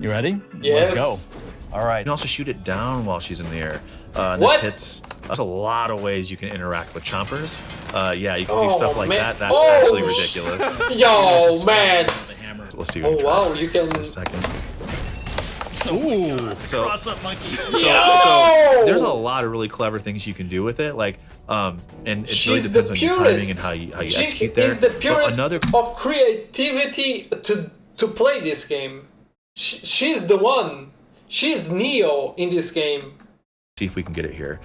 You ready? Yes. Let's go. All right. You can also shoot it down while she's in the air. What? There's a lot of ways you can interact with chompers. Yeah, you can do Oh, stuff like man. that. That's Oh, actually ridiculous. Yo, man. We'll see. Oh, wow, you can... In a second. Ooh. So, Cross up, monkey. so there's a lot of really clever things you can do with it. Like, and it really She's the depends on your timing and purest. how you Jinx execute there. is the But purest another of creativity to play this game. She's the one. She's Neo in this game. see if we can get it here.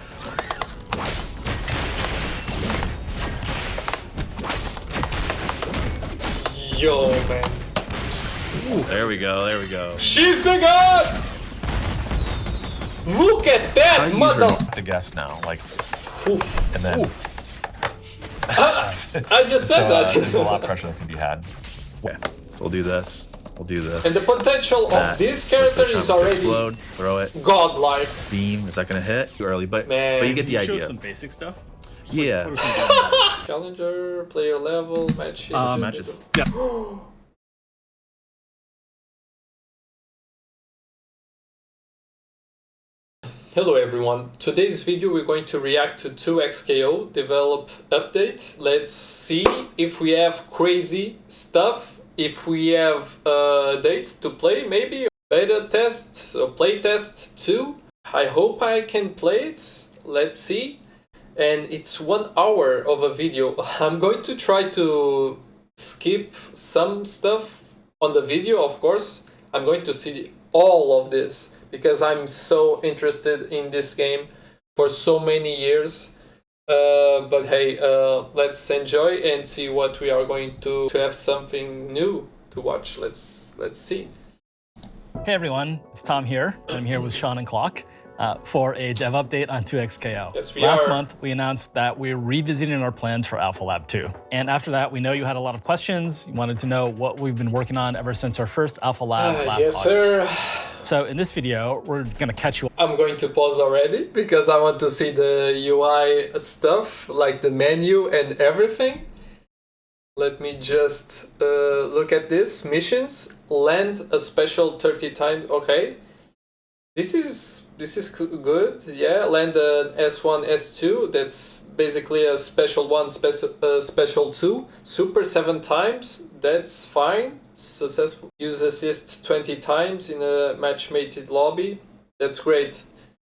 Yo, man. Ooh, there we go. There we go. She's the god! Look at that mother... To guess now, like, Oof. and then I just said that. there's a lot of pressure that can be had. Okay, so we'll do this. We'll do this. And the potential of this character is already explode. Throw it. godlike. Beam. Is that gonna hit? Too early, but Man. you get the Show idea. some basic stuff. Yeah. Challenger, player level, match history. Matches. Yeah. Hello everyone, today's video we're going to react to 2XKO develop update. Let's see if we have crazy stuff, if we have dates to play, maybe beta test, play test too. I hope I can play it, let's see. And it's 1 hour of a video. I'm going to try to skip some stuff on the video, of course. I'm going to see all of this because I'm so interested in this game for so many years. But hey, let's enjoy and see what we are going to have something new to watch. Let's see. Hey everyone, it's Tom here. I'm here with Sean and Clock for a dev update on 2XKO. Yes, we Last are. month, we announced that we're revisiting our plans for Alpha Lab 2. And after that, we know you had a lot of questions. You wanted to know what we've been working on ever since our first Alpha Lab last Yes, August. sir. So in this video, we're gonna catch you. I'm going to pause already because I want to see the UI stuff, like the menu and everything. Let me just look at this. Missions, land a special 30 times. Okay, this is good. Yeah, land an S1, S2. That's basically a special 1, special 2. Super 7 times. That's fine. Successful. Use assist 20 times in a match-mated lobby. That's great.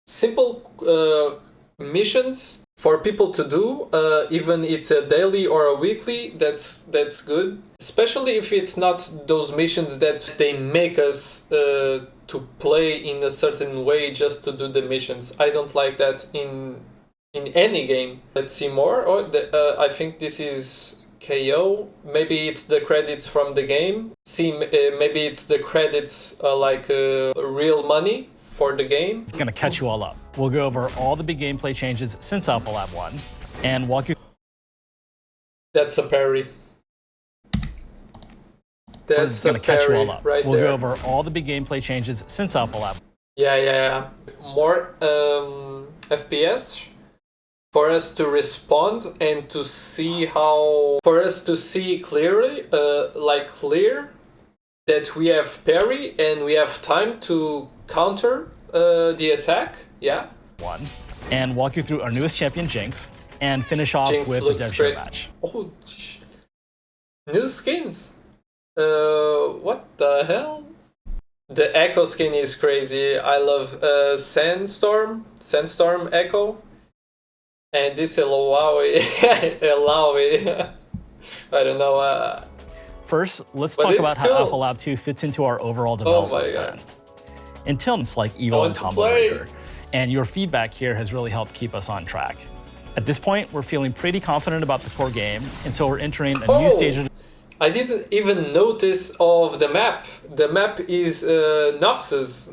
Simple missions for people to do, even it's a daily or a weekly. That's good, especially if it's not those missions that they make us to play in a certain way just to do the missions. I don't like that in any game. Let's see more. I think this is KO. Maybe it's the credits from the game. Maybe it's the credits like real money for the game. We're gonna catch you all up. We'll go over all the big gameplay changes since Alpha Lab 1 and walk you. That's a parry. That's gonna a catch you parry all up. right We'll there. go over all the big gameplay changes since Alpha Lab. Yeah. More FPS for us to respond and to see how... For us to see clearly, clear, that we have parry and we have time to counter the attack. Yeah. 1 and walk you through our newest champion, Jinx, and finish off Jinx with the looks dev show great. match. Oh, new skins. What the hell? The Echo skin is crazy. I love Sandstorm Echo. And this Eloawi, I don't know. First, let's But talk it's about how cool. Alpha Lab 2 fits into our overall Oh my development god. plan. Until it's like I Evo want and to Combo play. Breaker, and your feedback here has really helped keep us on track. At this point, we're feeling pretty confident about the core game, and so we're entering a new stage of I didn't even notice of the map. The map is Noxus,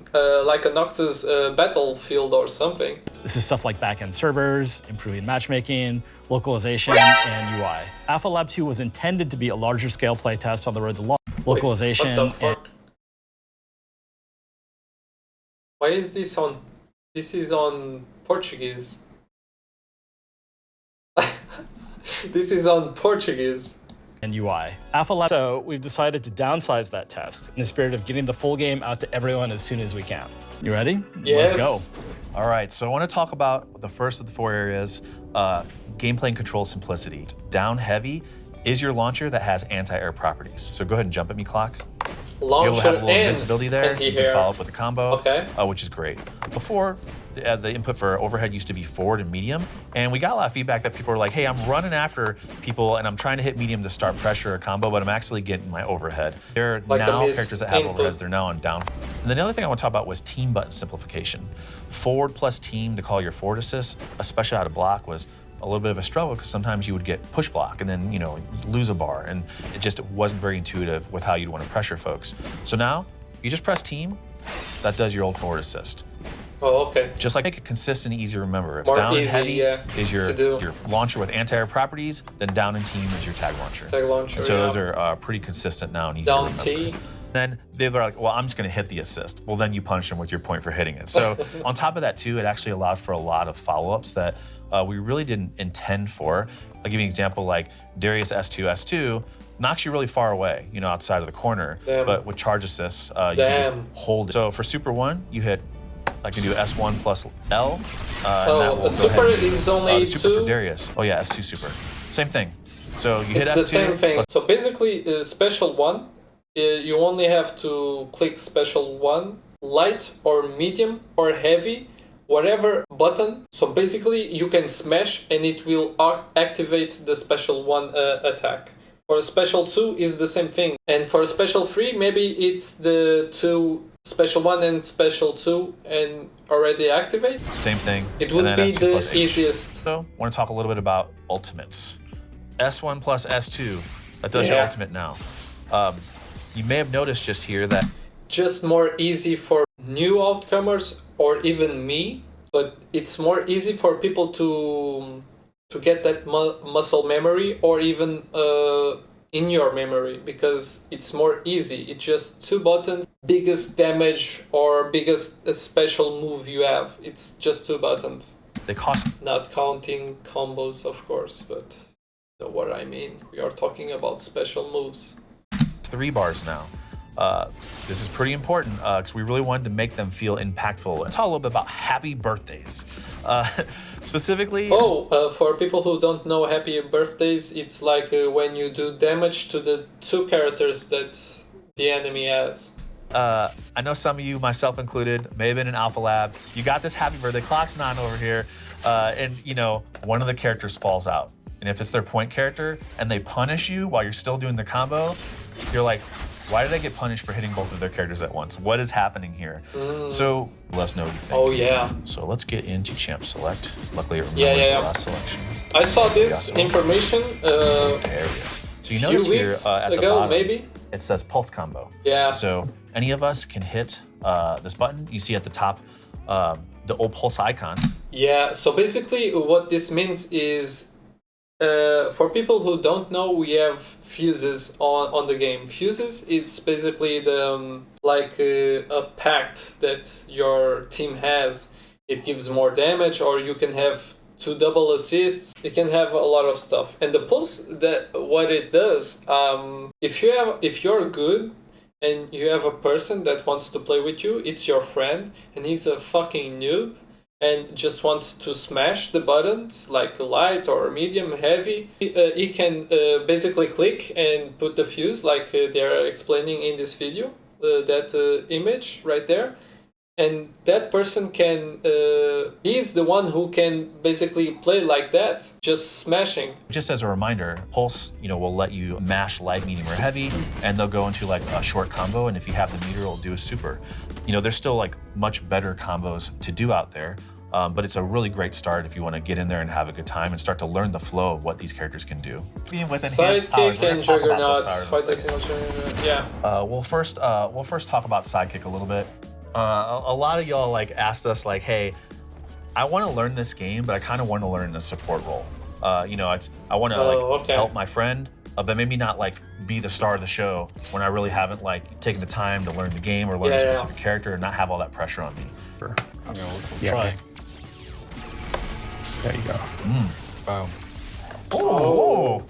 like a Noxus battlefield or something. This is stuff like backend servers, improving matchmaking, localization, and UI. Alpha Lab 2 was intended to be a larger scale playtest on the road to launch. Localization Wait, what the fuck? Why is this on? This is on Portuguese. This is on Portuguese. and UI. Alpha Lab. So we've decided to downsize that test in the spirit of getting the full game out to everyone as soon as we can. You ready? Yes. Let's go. All right, so I want to talk about the first of the 4 areas, gameplay and control simplicity. Down heavy is your launcher that has anti-air properties. So go ahead and jump at me, Clock. You'll have a Launcher little and invincibility there. You can follow up with a combo, Okay. Which is great. Before, the input for overhead used to be forward and medium, and we got a lot of feedback that people were like, hey, I'm running after people and I'm trying to hit medium to start pressure or combo, but I'm actually getting my overhead. There are Like a now miss characters that have input. overheads, they're now on down. And then the other thing I want to talk about was team button simplification. Forward plus team to call your forward assist, especially out of block, was a little bit of a struggle because sometimes you would get push block and then, you know, lose a bar, and it just wasn't very intuitive with how you'd want to pressure folks. So now you just press team, that does your old forward assist. Oh, okay. Just like make it consistent and easy to remember. If More down and easy, heavy yeah, is your to do. launcher with anti-air properties, then down and team is your tag launcher. Tag launcher, And so yeah. those are pretty consistent now and easy Down to T. remember. Then they were like, well, I'm just going to hit the assist. Well, then you punish them with your point for hitting it. So on top of that, too, it actually allowed for a lot of follow-ups that we really didn't intend for. I'll give you an example, like Darius S2 knocks you really far away, you know, outside of the corner. Damn. But with charge assists, you can just Damn. hold it. So for Super 1, you hit, I can do S1 plus L. And that Oh, will a super go ahead and is do, only super for 2? Darius. Oh yeah, S2 super. Same thing. So you hit It's S2. the same thing. plus- So basically, special 1, you only have to click special 1, light or medium or heavy, whatever button. So basically, you can smash and it will activate the special 1 attack. For special 2 is the same thing. And for special 3, maybe it's the 2 special 1 and special 2 and already activate. Same thing. It and would then be S2 the plus H. easiest. So I want to talk a little bit about ultimates. S1 plus S2, that does your Yeah. ultimate now. You may have noticed just here that Just more easy for new outcomers or even me, but it's more easy for people to get that muscle memory or even in your memory, because it's more easy. It's just 2 buttons, biggest damage or biggest special move you have. It's just 2 buttons. they cost Not counting combos, of course, but you know what I mean. We are talking about special moves. 3 bars now. This is pretty important because we really wanted to make them feel impactful. Let's talk a little bit about happy birthdays. Specifically, For people who don't know happy birthdays, it's like when you do damage to the 2 characters that the enemy has. I know some of you, myself included, may have been in Alpha Lab. You got this happy birthday, Clock's 9 over here, and you know, one of the characters falls out. And if it's their point character and they punish you while you're still doing the combo, you're like, why did I get punished for hitting both of their characters at once? What is happening here? So let us know what you think. Oh yeah. So let's get into champ select. Luckily, it remembers Yeah. the last selection. I saw this Yeah. information There it is. So you few notice here weeks at the ago, bottom, maybe? it says pulse combo. Yeah. So any of us can hit this button. You see at the top the old pulse icon. Yeah, so basically what this means is for people who don't know, we have fuses on the game. Fuses, it's basically the a pact that your team has. It gives more damage, or you can have 2 double assists. It can have a lot of stuff. And the pulse, that what it does, if you're good and you have a person that wants to play with you, it's your friend, and he's a fucking noob and just wants to smash the buttons like light or medium, heavy, he can basically click and put the fuse like they're explaining in this video, that image right there. And that person can, he's the one who can basically play like that, just smashing. Just as a reminder, pulse, will let you mash light, medium, or heavy, and they'll go into like a short combo. And if you have the meter, it'll do a super. There's still like much better combos to do out there. But it's a really great start if you want to get in there and have a good time and start to learn the flow of what these characters can do. Being with enhanced powers, Sidekick we're and gonna talk about Juggernaut, those powers in a fight the second. single Juggernaut, yeah. We'll first talk about Sidekick a little bit. A lot of y'all asked us hey, I want to learn this game, but I kind of want to learn in a support role. I want to okay. help my friend, but maybe not be the star of the show when I really haven't taken the time to learn the game or learn a specific character and not have all that pressure on me. Yeah. Try. There you go. Wow. Oh,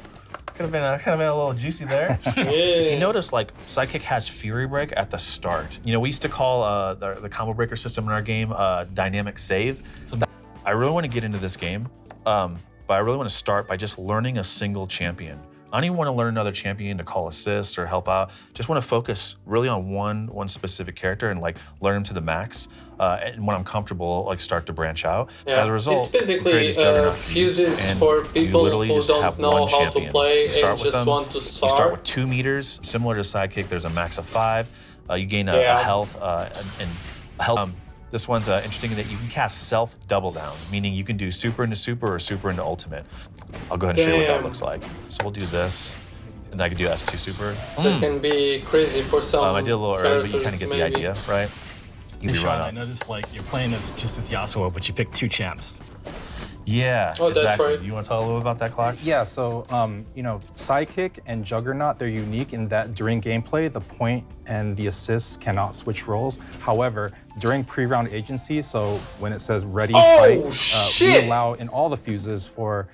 Could have been a little juicy there. Yeah. You notice like Sidekick has Fury Break at the start. You know, we used to call the combo breaker system in our game dynamic save. So I really want to get into this game, but I really want to start by just learning a single champion. I don't even want to learn another champion to call assists or help out. Just want to focus really on one specific character and like learn him to the max. And when I'm comfortable, like start to branch out. Yeah. As a result, it's basically we create these Juggernaut fuses and for you people literally who just have don't know one how to champion. play You start and with just them, want to You start start. with 2 meters, similar to Sidekick. There's a max of 5. You gain a Yeah. health and health. This one's interesting in that you can cast self double down, meaning you can do super into super or super into ultimate. I'll go ahead and show you what that Damn. looks like. So we'll do this, and I can do S2 super. That can be crazy for some I did a little early, but you kind of get the maybe. idea, right? You Hey, can Sean, run I up. noticed like you're playing as just as Yasuo, but you picked 2 champs. Yeah, Oh, that's exactly. right. You want to tell a little about that, Clock? Yeah, so you know, Sidekick and Juggernaut, they're unique in that during gameplay, the point and the assists cannot switch roles. However, during pre-round agency, so when it says ready, Oh, fight, shit! we allow in all the fuses for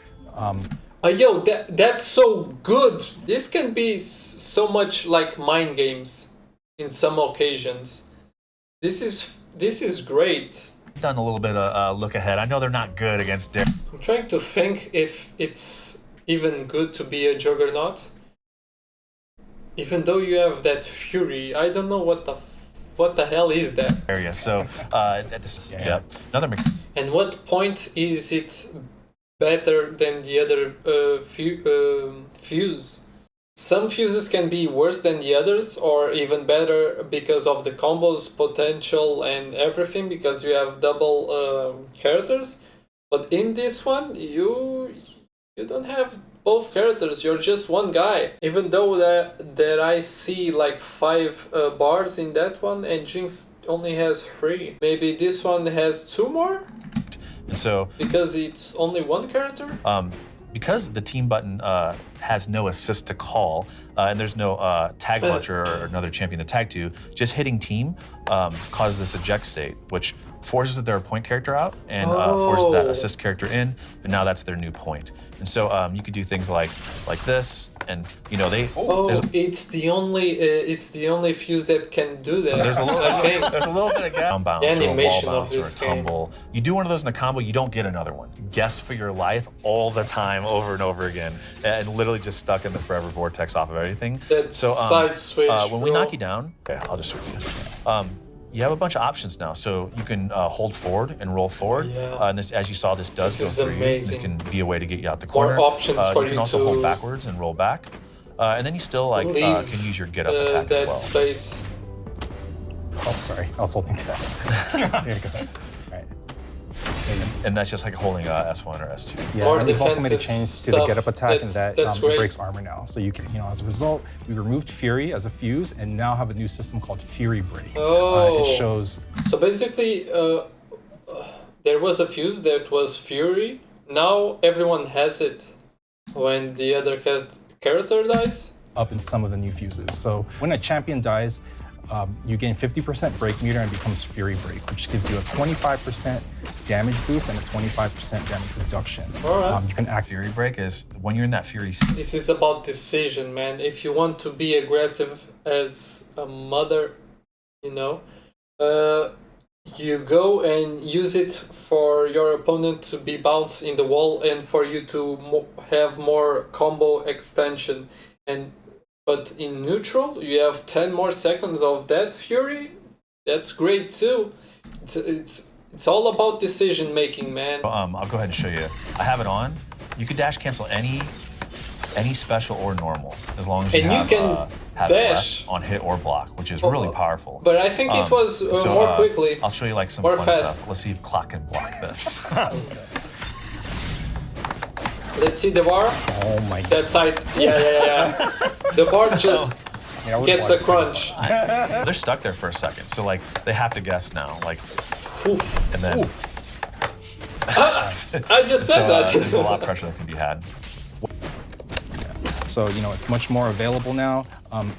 Yo, that's so good. This can be so much like mind games in some occasions. This is great. Done a little bit of look ahead. I know they're not good against Dick. I'm trying to think if it's even good to be a Juggernaut. Even though you have that Fury, I don't know what the hell is that. Area. So this is another. And what point is it better than the other fuse? Some fuses can be worse than the others, or even better because of the combos potential and everything, because you have double characters. But in this one, you don't have both characters. You're just one guy. Even though that I see like 5 bars in that one, and Jinx only has 3. Maybe this one has 2 more And so because it's only one character. because the team button has no assist to call, and there's no tag launcher or another champion to tag to, just hitting team causes this eject state, which forces their point character out and forces that assist character in, and now that's their new point. And so you could do things like this, and you know they. It's the only fuse that can do that. There's a little, I think. There's a little bit of downbounce, The so a wall animation of bounce or a this game. tumble. You do one of those in a combo, you don't get another one. You guess for your life all the time, over and over again, and literally just stuck in the forever vortex off of everything. That side switch, when we bro. knock you down, okay, I'll just switch you. You have a bunch of options now, so you can hold forward and roll forward. Yeah. And this, as you saw, this does This go is through. amazing. This can be a way to get you out the More corner. options for you can you also to hold backwards and roll back, and then you still like leave can use your get up attack that as well. space. oh sorry, I was holding that. There you go. All right. And that's just like holding S1 or S2. Yeah, More and we've also made a defensive change to stuff. the get up attack, and That's that great. breaks armor now. So you can, you know, as a result, we removed Fury as a fuse and now have a new system called Fury Break. Oh. It shows. So basically, there was a fuse that was Fury. Now everyone has it. When the other character dies. Up in some of the new fuses. So when a champion dies, you gain 50% break meter and becomes Fury Break, which gives you a 25% damage boost and a 25% damage reduction. All right. You can act. Fury break is when you're in that Fury. This is about decision, man. If you want to be aggressive as a mother, you know, you go and use it for your opponent to be bounced in the wall and for you to have more combo extension. But in neutral, you have 10 more seconds of that Fury. That's great too. It's all about decision making, man. I'll go ahead and show you. I have it on. You can dash cancel any special or normal as long as you And you have, can have dash. it left on hit or block, which is really powerful. But I think it was So, more quickly. I'll show you like some more fun fast. stuff. Let's see if Clock can block this. Let's see the bar. Oh my god. That side. Yeah. The bar just Yeah, I was gets a watching. crunch. They're stuck there for a second, so like they have to guess now, like, Oof. and then I just said there's a lot that. of pressure that can be had. So, you know, it's much more available now.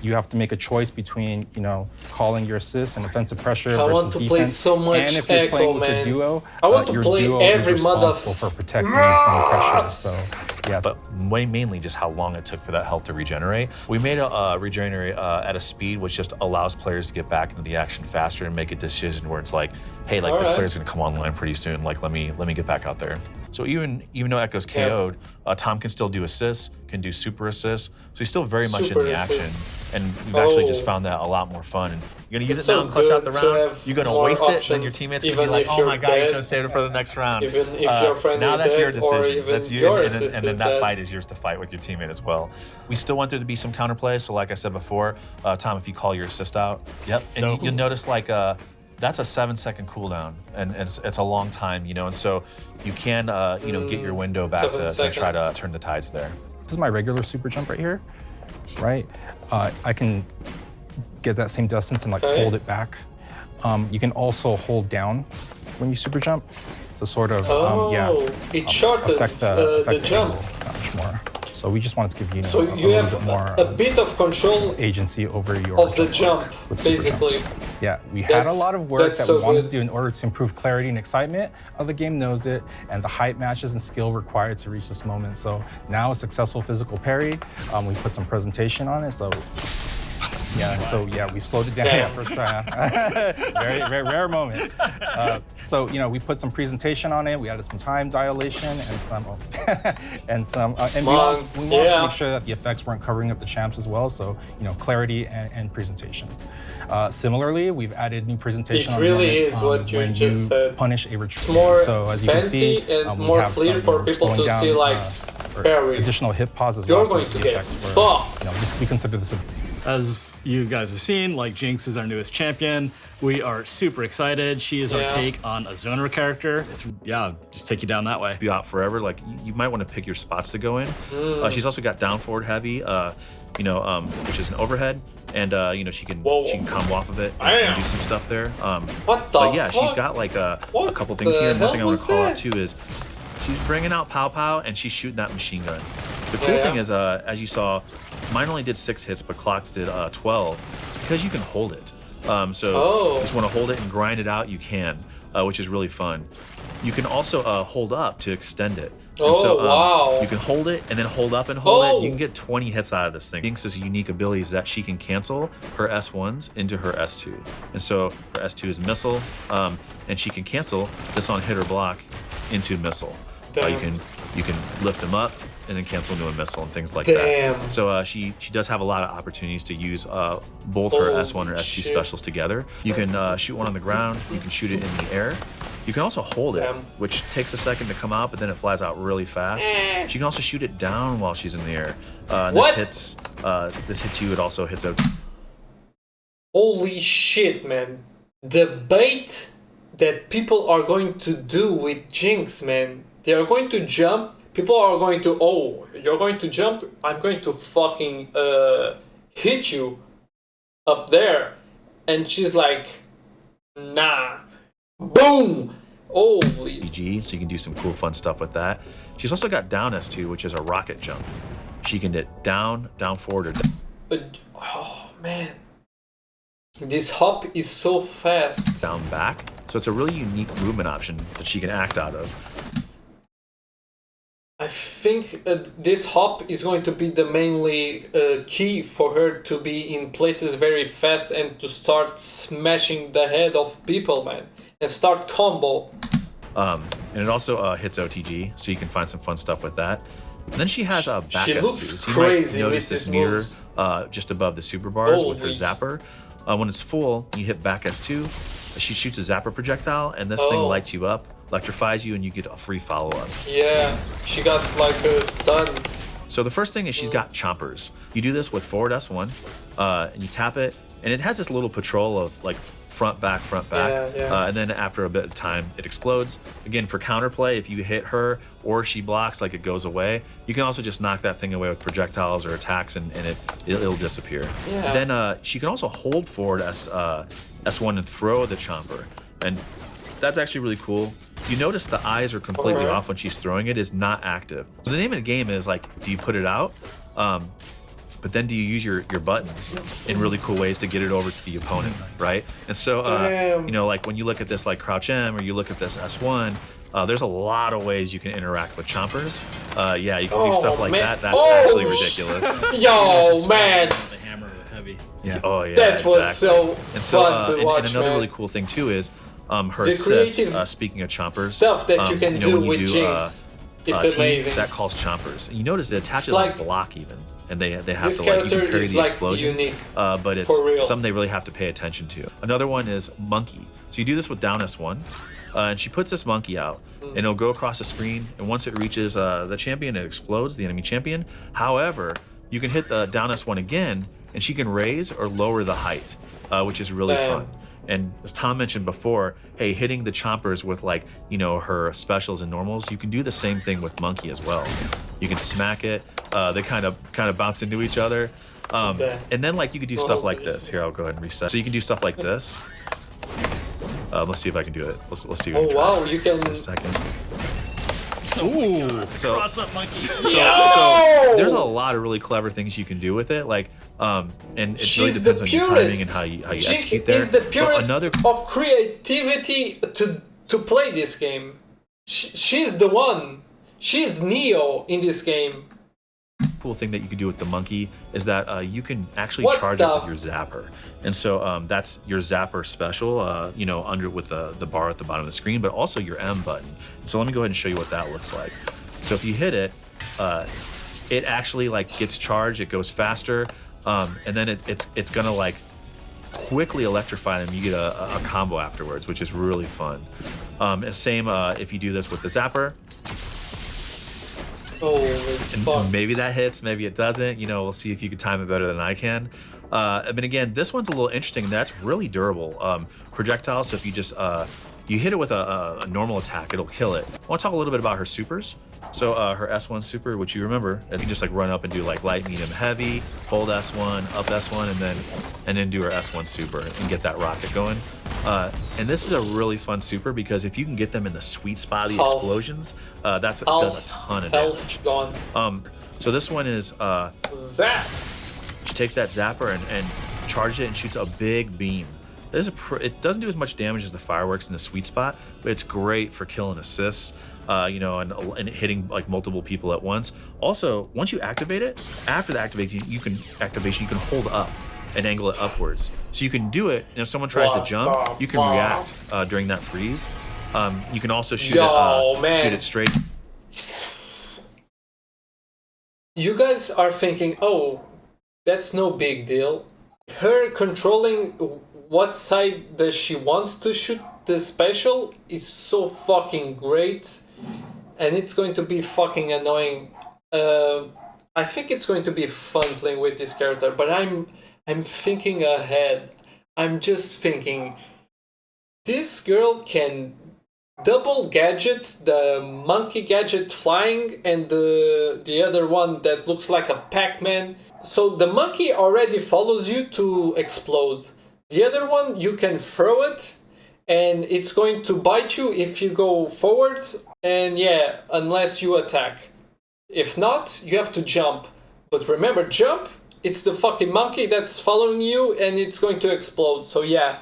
You have to make a choice between, you know, calling your assist and offensive pressure I versus want to defense. play so much and if you're Echo, playing with man. a duo, I want to your play duo every is mother- responsible for protecting you from pressure. So Yeah. but mainly just how long it took for that health to regenerate. We made a regenerate at a speed which just allows players to get back into the action faster and make a decision where it's like, hey, like this player's gonna come online pretty soon. Like let me get back out there. So even though Echo's KO'd, Tom can still do assists, can do super assists. So he's still very much in the action. And we've actually just found that a lot more fun. And you're gonna use it now and clutch out the round. You're gonna waste it, then your teammates gonna be like, oh my god, you should have saved it for the next round. Even if your friend now is that's dead, your decision. or even That's you, your and assist then is that dead. fight is yours to fight with your teammate as well. We still want there to be some counterplay. So like I said before, Tom, if you call your assist out, and you'll notice like that's a 7-second cooldown, and it's a long time, you know, and so you can get your window back to try to turn the tides there. This is my regular super jump right here, right? I can get that same distance and like hold it back. You can also hold down when you super jump to sort of it shortens affect the jump. That much more. So we just wanted to give you, So you a have little bit more a bit of control agency over your of the jump, with super basically. jumps. Yeah, we had a lot of work that so we wanted good. to do in order to improve clarity and excitement of the game knows it, and the height matches and skill required to reach this moment. So now a successful physical parry, we put some presentation on it. So we've slowed it down. Yeah, first try. very, very rare moment. So we put some presentation on it. We added some time dilation and some we wanted to make sure that the effects weren't covering up the champs as well. So clarity and presentation. Similarly, we've added new presentation. It really is what you just said. Punish a retreat. It's more so as you fancy can see, and we more have clear some, for people to slowing see down, like parry. Additional hit pause as You're well. going to get fucked. We consider this a As you guys have seen, like Jinx is our newest champion. We are super excited. She is our take on a zoner character. It's just take you down that way. Be out forever. Like you might want to pick your spots to go in. She's also got down forward heavy, which is an overhead, and she can combo off of it and do some stuff there. What the But yeah, fuck? she's got like a What couple things here. the One thing I hell want was to call out that? too is she's bringing out Pow Pow and she's shooting that machine gun. The cool thing is, as you saw, mine only did 6 hits, but Clock's did 12. It's because you can hold it. So just want to hold it and grind it out, you can, which is really fun. You can also hold up to extend it. Wow. You can hold it and then hold up and hold it. You can get 20 hits out of this thing. Jinx's unique ability is that she can cancel her S1s into her S2. And so her S2 is missile, and she can cancel this on hit or block into missile. You can lift them up and then cancel into a missile and things like that. So she does have a lot of opportunities to use both her S1 or S2 specials together. You can shoot one on the ground. You can shoot it in the air. You can also hold it, which takes a second to come out, but then it flies out really fast. She can also shoot it down while she's in the air. This hits you. It also hits out. Holy shit, man. The bait that people are going to do with Jinx, man. They are going to jump. People are going to, you're going to jump? I'm going to fucking hit you up there. And she's like, nah. Boom! Holy. GG, so you can do some cool, fun stuff with that. She's also got down S2, which is a rocket jump. She can hit down, down forward, or down. Oh, man. This hop is so fast. Down back. So it's a really unique movement option that she can act out of. I think this hop is going to be the mainly key for her to be in places very fast and to start smashing the head of people, man. And start combo. And it also hits OTG, so you can find some fun stuff with that. And then she has a back She S2. looks So you crazy might with notice this these mirror moves. just above the super bars with her Holy. zapper. When it's full, you hit back S2. She shoots a zapper projectile, and this thing lights you up, electrifies you, and you get a free follow-up. Yeah, she got like a stun. So the first thing is she's got chompers. You do this with forward S1, and you tap it, and it has this little patrol of like front, back, and then after a bit of time, it explodes. Again, for counterplay, if you hit her or she blocks, like it goes away. You can also just knock that thing away with projectiles or attacks, and it'll disappear. Yeah. Then she can also hold forward S1 and throw the chomper, and that's actually really cool. You notice the eyes are completely off when she's throwing it, is not active. So the name of the game is like, do you put it out? but then do you use your buttons in really cool ways to get it over to the opponent, right? And so, you know, like when you look at this like Crouch M or you look at this S1, there's a lot of ways you can interact with chompers. Yeah, you can do stuff like that. That's actually ridiculous. Yo, man. The hammer heavy. Yeah. Oh yeah. That was so fun to watch, and another man. really cool thing too is her The assist. creative Speaking of chompers, stuff that you can know, do when with you Jinx. It's teams, amazing. that calls chompers. And you notice it attaches like- like block even, and they have This to like you character can parry is the like explosion. unique. But it's for real. something they really have to pay attention to. Another one is monkey. So you do this with down S1, and she puts this monkey out, and it'll go across the screen. And once it reaches the champion, it explodes the enemy champion. However, you can hit the down S1 again, and she can raise or lower the height, which is really fun. And as Tom mentioned before, hey, hitting the chompers with like, you know, her specials and normals, you can do the same thing with monkey as well. You can smack it. They kind of bounce into each other. And then like you could do stuff like this. Here, I'll go ahead and reset. So you can do stuff like this. Let's see if I can do it. Let's see. If I Oh can try wow, it. you can. Just a second. Ooh. So, Cross up monkey. so there's a lot of really clever things you can do with it. Like, and it really She's the depends on your timing purest. and how you Jinx execute there. is the But purest another of creativity to play this game. She's the one. She's Neo in this game. cool thing that you can do with the monkey is that you can actually What charge the- it with your zapper. And so that's your zapper special, you know, under with the bar at the bottom of the screen, but also your M button. So let me go ahead and show you what that looks like. So if you hit it, it actually like gets charged, it goes faster, and then it's gonna like quickly electrify them. You get a combo afterwards, which is really fun. And same if you do this with the zapper. Holy And fuck. maybe that hits, maybe it doesn't. You know, we'll see if you can time it better than I can. But again, this one's a little interesting. That's really durable. Projectile, so if you just you hit it with a normal attack, it'll kill it. I want to talk a little bit about her supers. So her S1 super, which you remember, you can just like run up and do like light, medium, heavy, hold S1, up S1, and then do her S1 super and get that rocket going. And this is a really fun super because if you can get them in the sweet spot of the Health. explosions, does a ton of damage. Health gone. So this one is Zap. she takes that zapper and charges it and shoots a big beam. It doesn't do as much damage as the fireworks in the sweet spot, but it's great for killing assists, you know, and hitting like multiple people at once. Also, once you activate it, after the activation, you can hold up and angle it upwards. So you can do it, and if someone tries to What jump, the you can fuck? react during that freeze. You can also shoot Man. it straight. You guys are thinking, oh, that's no big deal. Her controlling what side that she wants to shoot the special is so fucking great, and it's going to be fucking annoying. I think it's going to be fun playing with this character, but I'm thinking ahead. I'm just thinking, this girl can double gadget, the monkey gadget flying and the other one that looks like a Pac-Man. So the monkey already follows you to explode. The other one, you can throw it and it's going to bite you if you go forward, and yeah, unless you attack. If not, you have to jump. But remember, jump, it's the fucking monkey that's following you and it's going to explode. So yeah.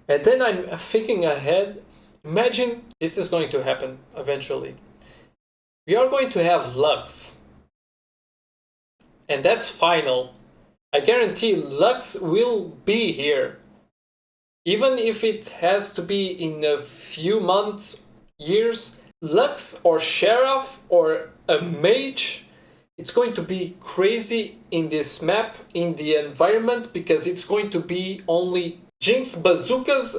And then I'm thinking ahead. Imagine this is going to happen eventually. We are going to have Lux. And that's final. I guarantee Lux will be here. Even if it has to be in a few months, years, Lux or Sheriff or a mage, it's going to be crazy in this map, in the environment, because it's going to be only Jinx, bazookas,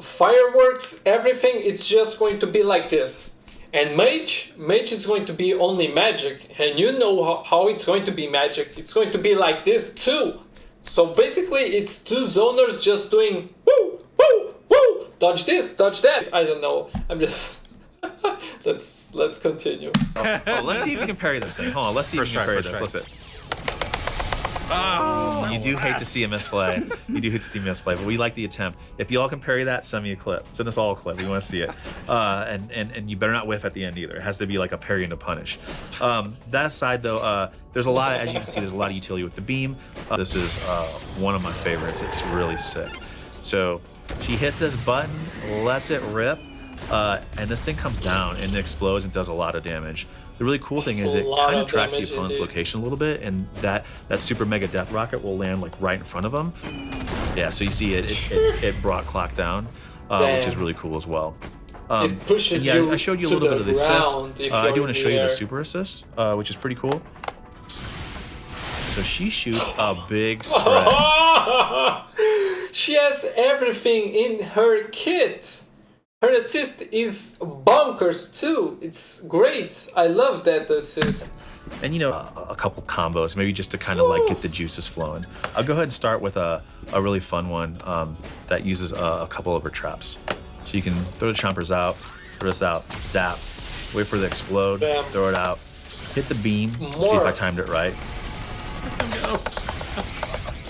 fireworks, everything. It's just going to be like this. And mage is going to be only magic, and you know how it's going to be magic. It's going to be like this too. So basically, it's two zoners just doing woo, woo, woo, dodge this, dodge that. I don't know. I'm just let's continue. Let's see if we can parry this thing. Hold on, let's see if we can parry this. Let's hit. You do hate to see a misplay. You do hate to see a misplay, but we like the attempt. If you all can parry that, send me a clip. Send us all a clip. We want to see it. And you better not whiff at the end either. It has to be like a parry and a punish. That aside, though, there's a lot, as you can see, there's a lot of utility with the beam. This is one of my favorites. It's really sick. So she hits this button, lets it rip, and this thing comes down and it explodes and does a lot of damage. The really cool thing is it kind of tracks the opponent's location a little bit, and that super mega death rocket will land like right in front of them. Yeah, so you see it brought clock down, which is really cool as well. It pushes you I showed you a to little bit of the ground assist. I do want to show you the super assist, which is pretty cool. So she shoots a big spread. She has everything in her kit. Her assist is bonkers too. It's great. I love that assist. And you know, a couple combos, maybe just to kind of like get the juices flowing. I'll go ahead and start with a really fun one that uses a couple of her traps. So you can throw the chompers out, throw this out, zap, wait for it to explode, Bam. throw it out, hit the beam, see if I timed it right.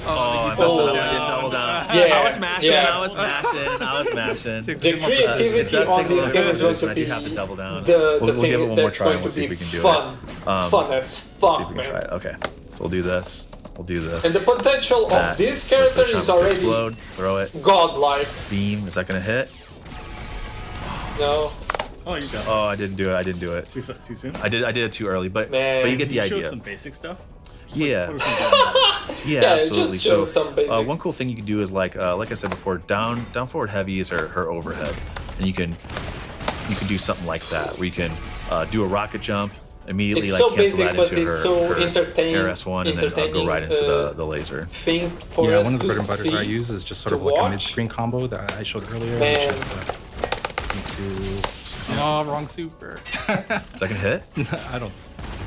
Oh, I messed it up. I didn't double down. Yeah, I was mashing. yeah. I was mashing. The creativity on this game is going to be have to double down. the We'll give it thing one more that's try going and to we'll see if be we can do fun. it. Fun as Let's see if fuck, we can try man. it. Okay, so we'll do this. We'll do this. And the potential of this character is already Explode, throw it. godlike. Beam. Is that gonna hit? No. Oh, you got it. Oh, I didn't do it. I didn't do it. Too soon? I did it too early, but Man. you get the Can you show idea. some basic stuff? Yeah. What are some Yeah, Yeah, absolutely. just show So some basic. one cool thing you can do is like I said before, down forward heavy is her overhead, and you can do something like that where you can do a rocket jump immediately, It's like so cancel basic, that but into it's her, so her entertaining. RS1 and then go right into the laser. Thing for Yeah, us one of the to bread and butters see. I use is just sort to of like a watch. mid-screen combo that I showed earlier. Man. Which is into... Oh, wrong super. Is that gonna hit? I don't...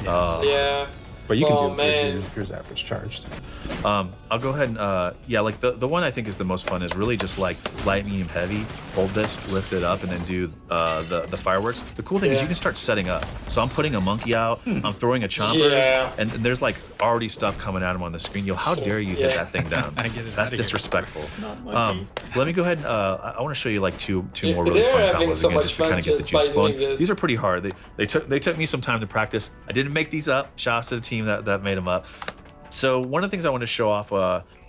Yeah. But you can Oh, do it. man. Here's average charged. I'll go ahead and yeah, like the one I think is the most fun is really just like light, medium, heavy. Hold this, lift it up, and then do the fireworks. The cool thing is Yeah. you can start setting up. So I'm putting a monkey out, I'm throwing a chompers, Yeah. and there's like already stuff coming at him on the screen. Yo, how dare you hit Yeah. that thing down? I get it That's outta here. disrespectful. Not monkey. Let me go ahead and I want to show you like two Yeah, more really they're fun having combos so again, much just to fun kind of get the just by juice flowing. doing this. These are pretty hard. They took me some time to practice. I didn't make these up. Shout out to the team that made them up. So one of the things I wanted to show off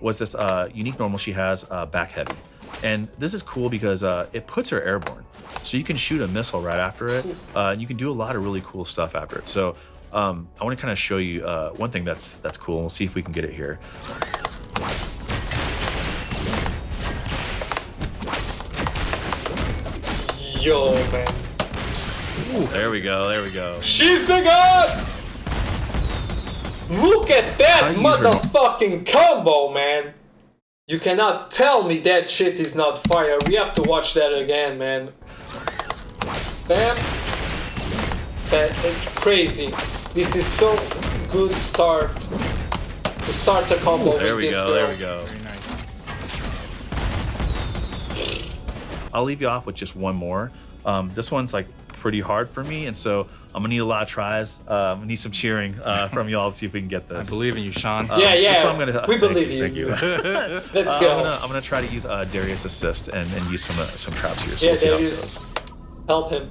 was this unique normal she has, back heavy. And this is cool because it puts her airborne. So you can shoot a missile right after it, and you can do a lot of really cool stuff after it. So I want to kind of show you one thing that's cool, and we'll see if we can get it here. Yo, man. There we go. She's the god! Look at that How you motherfucking combo, man! You cannot tell me that shit is not fire. We have to watch that again, man. Bam. Crazy. This is so good start. To start a combo There with we this go. girl. There we go. Very nice. I'll leave you off with just one more. This one's like pretty hard for me, and so I'm gonna need a lot of tries. I need some cheering from y'all to see if we can get I this. believe in you, Sean. Yeah, This yeah. one I'm gonna, We believe you. Thank you. Let's go. I'm gonna try to use Darius assist and use some traps here. So Yeah, we'll see how it Darius. goes. Help him.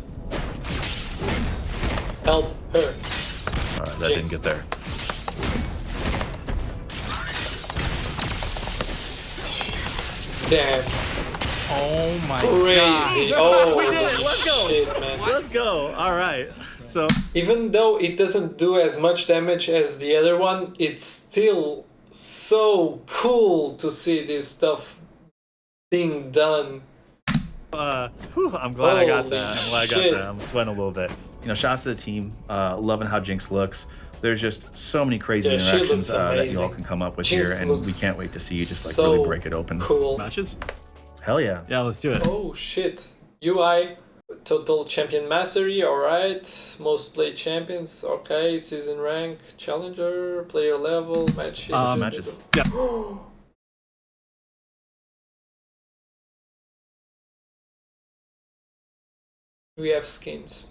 Help her. All right, that Jinx. didn't get there. Damn. Oh my Crazy. god. Oh, We did it. Let's go. shit, man. Let's go. All right. So Even though it doesn't do as much damage as the other one, it's still so cool to see this stuff being done. I'm glad I got Holy that. I'm glad I got shit. that. I'm sweating a little bit. You know, shouts to the team. Loving how Jinx looks. There's just so many crazy Yeah, she interactions looks that you all amazing. can come up with Jinx here, and we looks can't wait to see you just like so really break it open. Cool. Matches? Hell yeah. Yeah, let's do it. Oh shit. UI, total champion mastery, alright. Most played champions, okay. Season rank, challenger, player level, match history. Matches. Yeah. We have skins.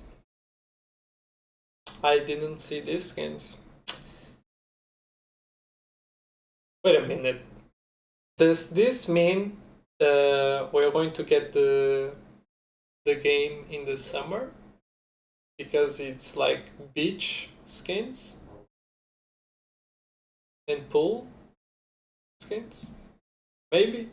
I didn't see these skins. Wait a minute. Does this mean we're going to get the game in the summer? Because it's like beach skins and pool skins? Maybe?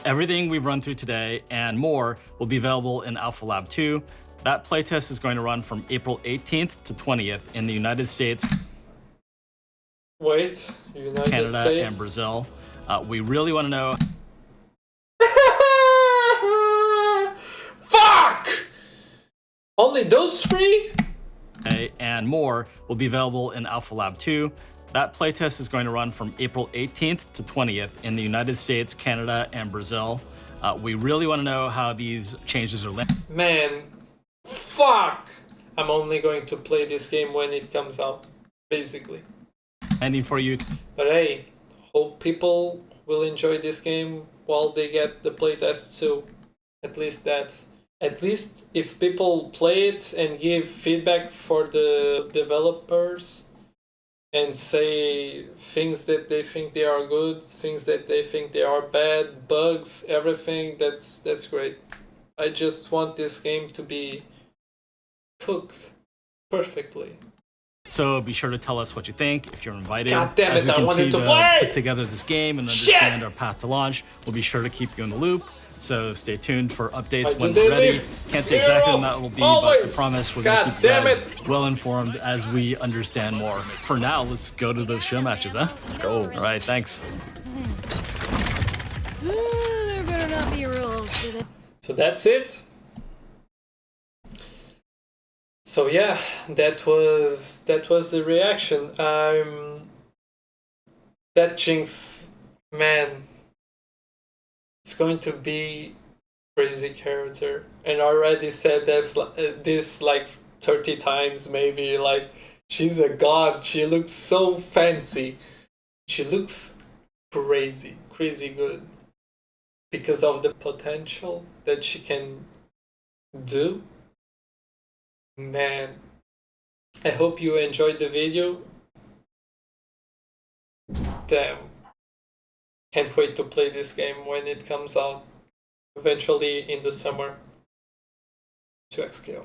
Everything we've run through today and more will be available in Alpha Lab 2. That playtest is going to run from April 18th to 20th in the United States, Wait, United Canada, States? and Brazil. We really want to know Fuck! Only those three? and more will be available in Alpha Lab 2. That playtest is going to run from April 18th to 20th in the United States, Canada, and Brazil. We really want to know how these changes are linked. Man, fuck! I'm only going to play this game when it comes out, basically. Ending for you. But hey, hope people will enjoy this game while they get the playtest too. At least that. At least if people play it and give feedback for the developers and say things that they think they are good, things that they think they are bad, bugs, everything, that's great. I just want this game to be cooked perfectly. So be sure to tell us what you think if you're invited. God damn As it, we I wanted continue to play! put together this game and Shit! understand our path to launch, we'll be sure to keep you in the loop. So stay tuned for updates Why when do they we're ready. leave? Can't say exactly when Hero! that will be, but I Always! promise we're God going to keep you damn guys it! well informed as we understand more. For now, let's go to those show matches, huh? Let's go. All right, thanks. There better not be rules to it. So that's it. So yeah, that was the reaction. That Jinx, man, it's going to be crazy character, and I already said this like 30 times maybe. Like, she's a god. She looks so fancy. She looks crazy good because of the potential that she can do. Man, I hope you enjoyed the video. Damn, can't wait to play this game when it comes out eventually in the summer. 2xKO.